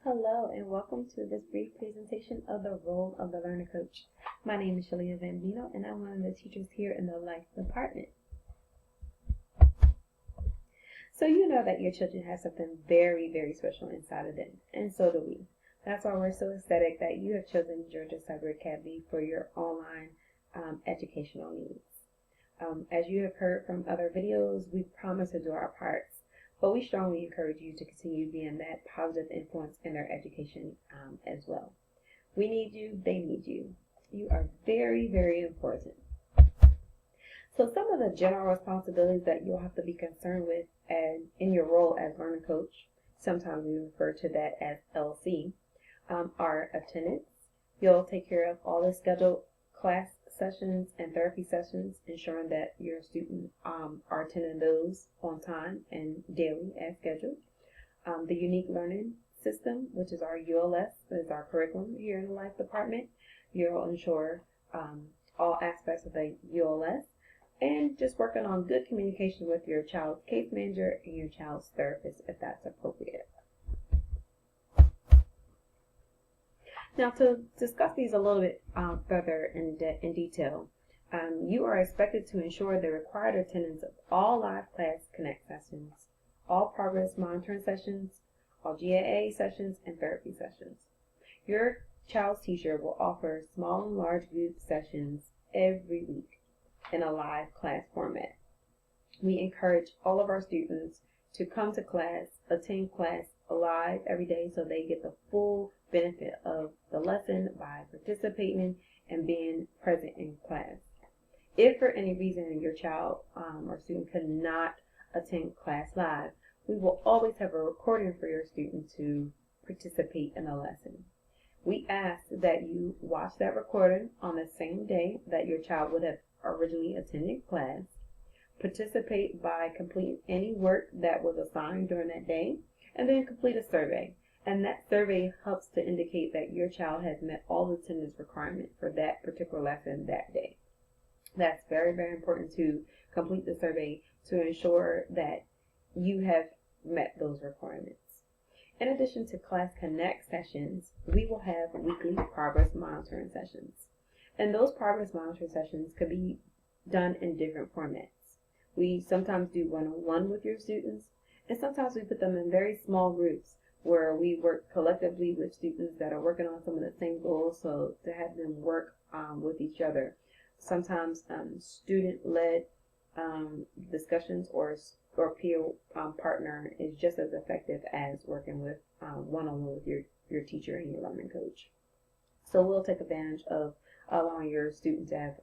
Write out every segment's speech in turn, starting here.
Hello and welcome to this brief presentation of the role of the learner coach. My name is Shalia Zambino and I'm one of the teachers here in the Life Department. So you know that your children have something very, very special inside of them, and so do we. That's why we're so ecstatic that you have chosen Georgia Cyber Academy for your online educational needs. As you have heard from other videos, we promise to do our parts, but we strongly encourage you to continue being that positive influence in their education as well. We need you, they need you. You are very, very important. So some of the general responsibilities that you'll have to be concerned with in your role as learner coach, sometimes we refer to that as LC, are attendance. You'll take care of all the scheduled class sessions and therapy sessions, ensuring that your students are attending those on time and daily as scheduled. The unique learning system, which is our ULS, is our curriculum here in the Life Department. You'll ensure all aspects of the ULS and just working on good communication with your child's case manager and your child's therapist if that's appropriate. Now, to discuss these a little bit further in detail, you are expected to ensure the required attendance of all live class connect sessions, all progress monitoring sessions, all GAA sessions, and therapy sessions. Your child's teacher will offer small and large group sessions every week in a live class format. We encourage all of our students to come to class, attend class live every day so they get the full benefit of the lesson by participating and being present in class. If for any reason your child or student could not attend class live, we will always have a recording for your student to participate in the lesson. We ask that you watch that recording on the same day that your child would have originally attended class, participate by completing any work that was assigned during that day, and then complete a survey. And that survey helps to indicate that your child has met all the attendance requirements for that particular lesson that day. That's very, very important to complete the survey to ensure that you have met those requirements. In addition to Class Connect sessions, we will have weekly progress monitoring sessions. And those progress monitoring sessions could be done in different formats. We sometimes do one-on-one with your students, and sometimes we put them in very small groups where we work collectively with students that are working on some of the same goals, so to have them work with each other. Sometimes student-led discussions or peer partner is just as effective as working with one-on-one with your teacher and your learning coach. So we'll take advantage of allowing your student to have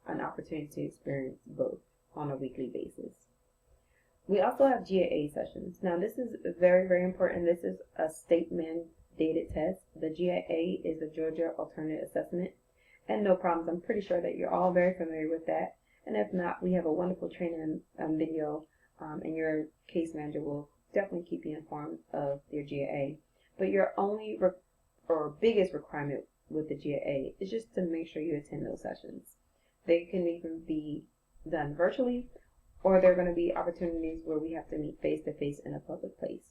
an opportunity to experience both on a weekly basis. We also have GAA sessions. Now this is very, very important. This is a state mandated test. The GAA is the Georgia Alternative Assessment. And no problems, I'm pretty sure that you're all very familiar with that. And if not, we have a wonderful training video and your case manager will definitely keep you informed of your GAA. But your only or biggest requirement with the GAA is just to make sure you attend those sessions. They can even be done virtually, or there are going to be opportunities where we have to meet face-to-face in a public place.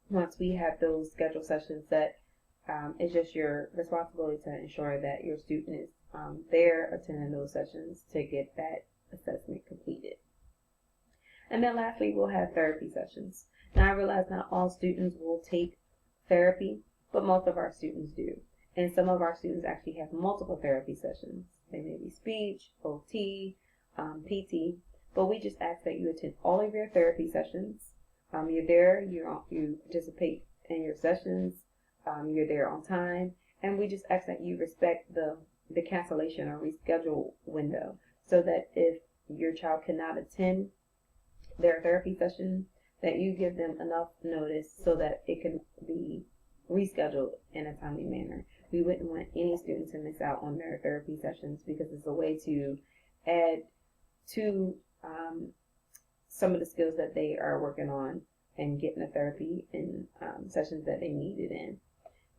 Once we have those scheduled sessions set, it's just your responsibility to ensure that your student is there attending those sessions to get that assessment completed. And then lastly, we'll have therapy sessions. Now I realize not all students will take therapy, but most of our students do. And some of our students actually have multiple therapy sessions. They may be speech, OT, PT, but we just ask that you attend all of your therapy sessions. You're there, you participate in your sessions, you're there on time, and we just ask that you respect the cancellation or reschedule window so that if your child cannot attend their therapy session, that you give them enough notice so that it can be rescheduled in a timely manner. We wouldn't want any student to miss out on their therapy sessions because it's a way to add to some of the skills that they are working on and getting the therapy in sessions that they need it in.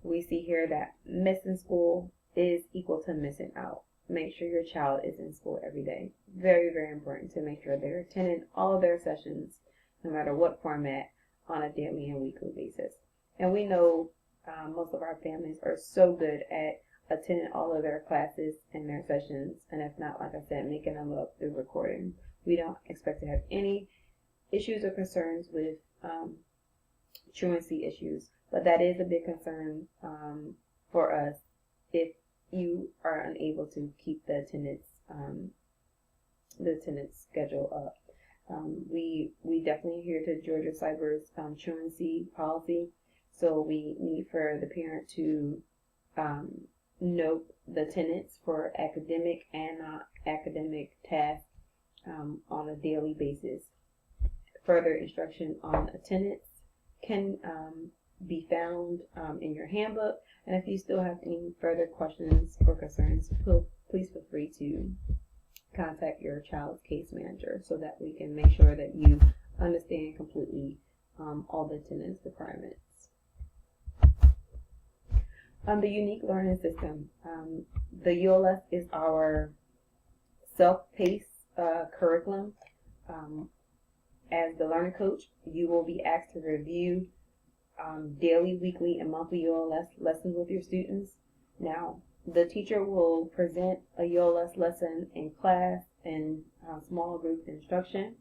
We see here that missing school is equal to missing out. Make sure your child is in school every day. Very, very important to make sure they're attending all of their sessions, no matter what format, on a daily and weekly basis. And we know most of our families are so good at attending all of their classes and their sessions, and if not, like I said, making them up through recording. We don't expect to have any issues or concerns with truancy issues, but that is a big concern for us if you are unable to keep the attendance schedule up. We definitely adhere to Georgia Cyber's truancy policy, so we need for the parent to note the attendance for academic and non-academic tasks on a daily basis. Further instruction on attendance can be found in your handbook, and if you still have any further questions or concerns, please feel free to contact your child's case manager so that we can make sure that you understand completely all the attendance requirements. The unique learning system. The ULS is our self-paced curriculum. As the learning coach, you will be asked to review daily, weekly, and monthly ULS lessons with your students. Now, the teacher will present a ULS lesson in class in small group instruction,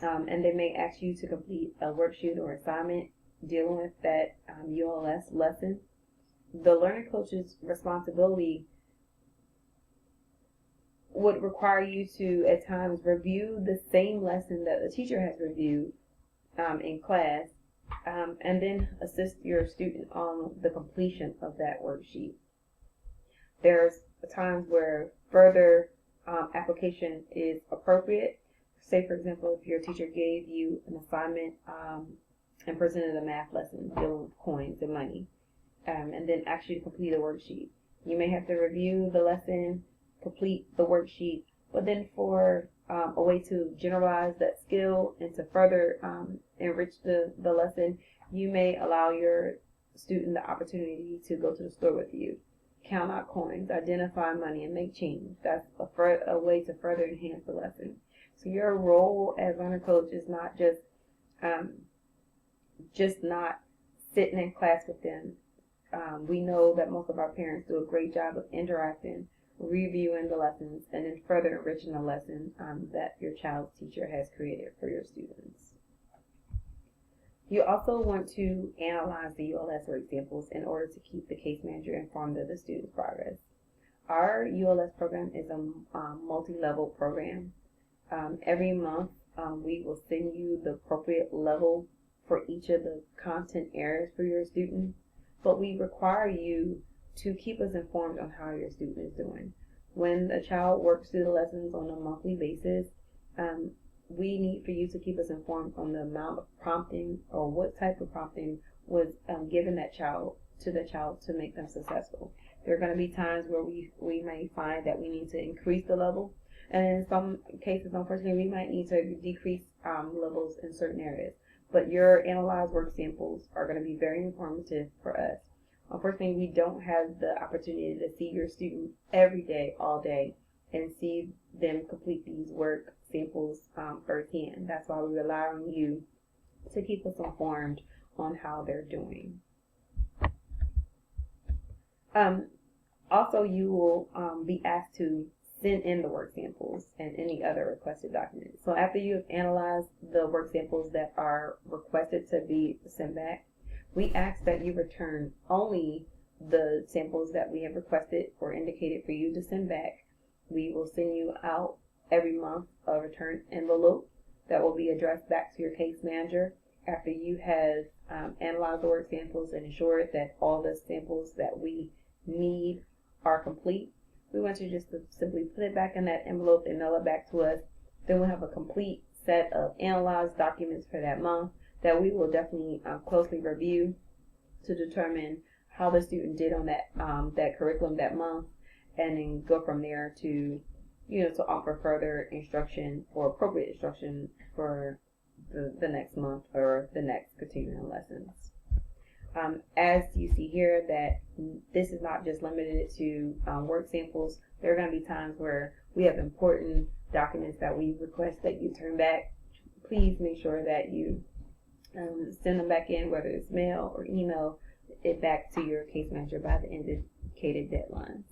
and they may ask you to complete a worksheet or assignment dealing with that ULS lesson. The learning coach's responsibility would require you to, at times, review the same lesson that the teacher has reviewed in class, and then assist your student on the completion of that worksheet. There's times where further application is appropriate. Say, for example, if your teacher gave you an assignment and presented a math lesson dealing with coins and money, and then asked you to complete a worksheet. You may have to review the lesson, complete the worksheet, but then for a way to generalize that skill and to further enrich the lesson, you may allow your student the opportunity to go to the store with you, count out coins, identify money, and make change. That's a way to further enhance the lesson. So your role as learner coach is not just not sitting in class with them. We know that most of our parents do a great job of interacting, reviewing the lessons, and then further enriching the lesson that your child's teacher has created for your students. You also want to analyze the ULS or examples in order to keep the case manager informed of the student's progress. Our ULS program is a multi-level program. Every month we will send you the appropriate level for each of the content areas for your student, but we require you to keep us informed on how your student is doing. When a child works through the lessons on a monthly basis, we need for you to keep us informed on the amount of prompting or what type of prompting was given to the child to make them successful. There are going to be times where we may find that we need to increase the level, and in some cases, unfortunately, we might need to decrease levels in certain areas. But your analyzed work samples are going to be very informative for us. Unfortunately, we don't have the opportunity to see your student every day, all day, and see them complete these work samples firsthand. That's why we rely on you to keep us informed on how they're doing. Also, you will be asked to send in the work samples and any other requested documents. So after you have analyzed the work samples that are requested to be sent back, we ask that you return only the samples that we have requested or indicated for you to send back. We will send you out every month a return envelope that will be addressed back to your case manager after you have analyzed the work samples and ensured that all the samples that we need are complete. We want you just to simply put it back in that envelope and mail it back to us. Then we'll have a complete set of analyzed documents for that month that we will definitely closely review to determine how the student did on that curriculum that month, and then go from there to to offer further instruction or appropriate instruction for the next month or the next continuing lessons. As you see here, that this is not just limited to work samples. There are going to be times where we have important documents that we request that you turn back. Please make sure that you send them back in, whether it's mail or email, it back to your case manager by the indicated deadlines.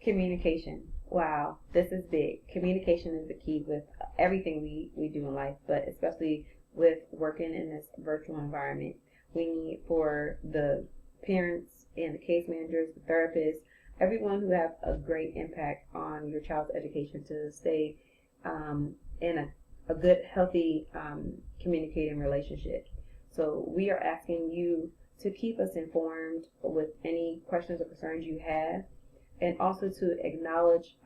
Communication. Wow, this is big. Communication is the key with everything we do in life, but especially with working in this virtual environment. We need for the parents and the case managers, the therapists, everyone who have a great impact on your child's education to stay in a good, healthy communicating relationship. So we are asking you to keep us informed with any questions or concerns you have, and also to acknowledge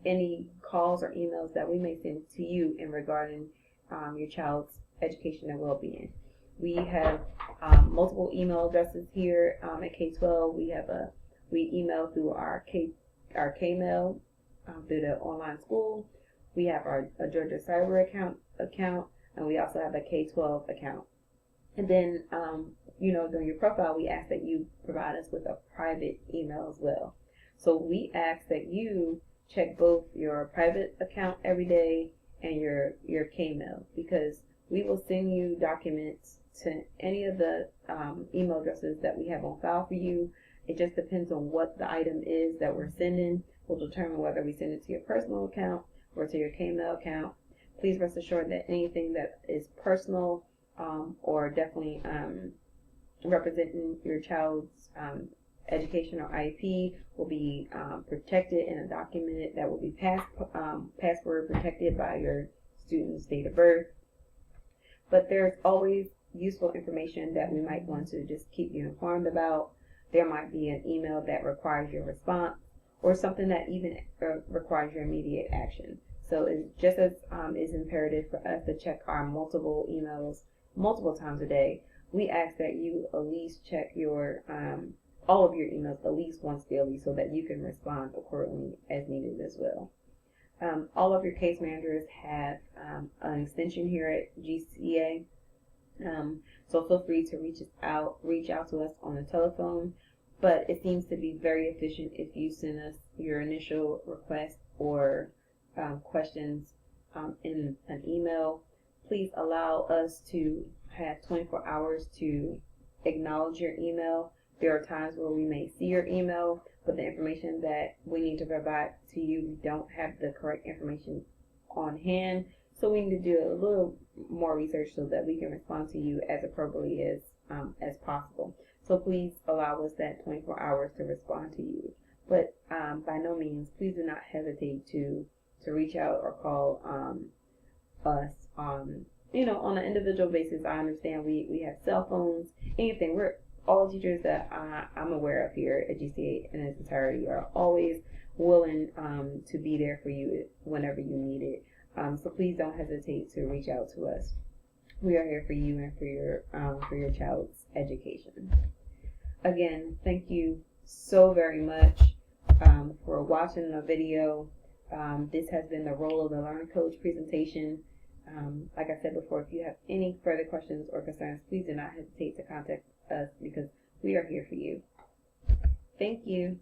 any calls or emails that we may send to you in regarding your child's education and well-being. We have multiple email addresses here at K-12. We email through our K-mail through the online school. We have our Georgia Cyber account, and we also have a K-12 account. And then, during your profile, we ask that you provide us with a private email as well. So we ask that you check both your private account every day and your K-mail, because we will send you documents to any of the email addresses that we have on file for you. It just depends on what the item is that we're sending. We'll determine whether we send it to your personal account or to your K-mail account. Please rest assured that anything that is personal or definitely representing your child's education or IEP will be protected in a document that will be password protected by your student's date of birth. But there's always useful information that we might want to just keep you informed about. There might be an email that requires your response, or something that even requires your immediate action. So it's just as is imperative for us to check our multiple emails multiple times a day. We ask that you at least check your all of your emails at least once daily, so that you can respond accordingly as needed as well. All of your case managers have an extension here at GCA, so feel free to reach out to us on the telephone. But it seems to be very efficient if you send us your initial request or questions in an email. Please allow us to have 24 hours to acknowledge your email. There are times where we may see your email, but the information that we need to provide to you, we don't have the correct information on hand. So we need to do a little more research so that we can respond to you as appropriately as possible. So please allow us that 24 hours to respond to you. But by no means, please do not hesitate to reach out or call us on an individual basis. I understand we have cell phones, anything. All teachers that I'm aware of here at GCA in its entirety are always willing to be there for you whenever you need it. So please don't hesitate to reach out to us. We are here for you and for your child's education. Again, thank you so very much for watching the video. This has been the Role of the Learning Coach presentation. Like I said before, if you have any further questions or concerns, please do not hesitate to contact us, because we are here for you. Thank you.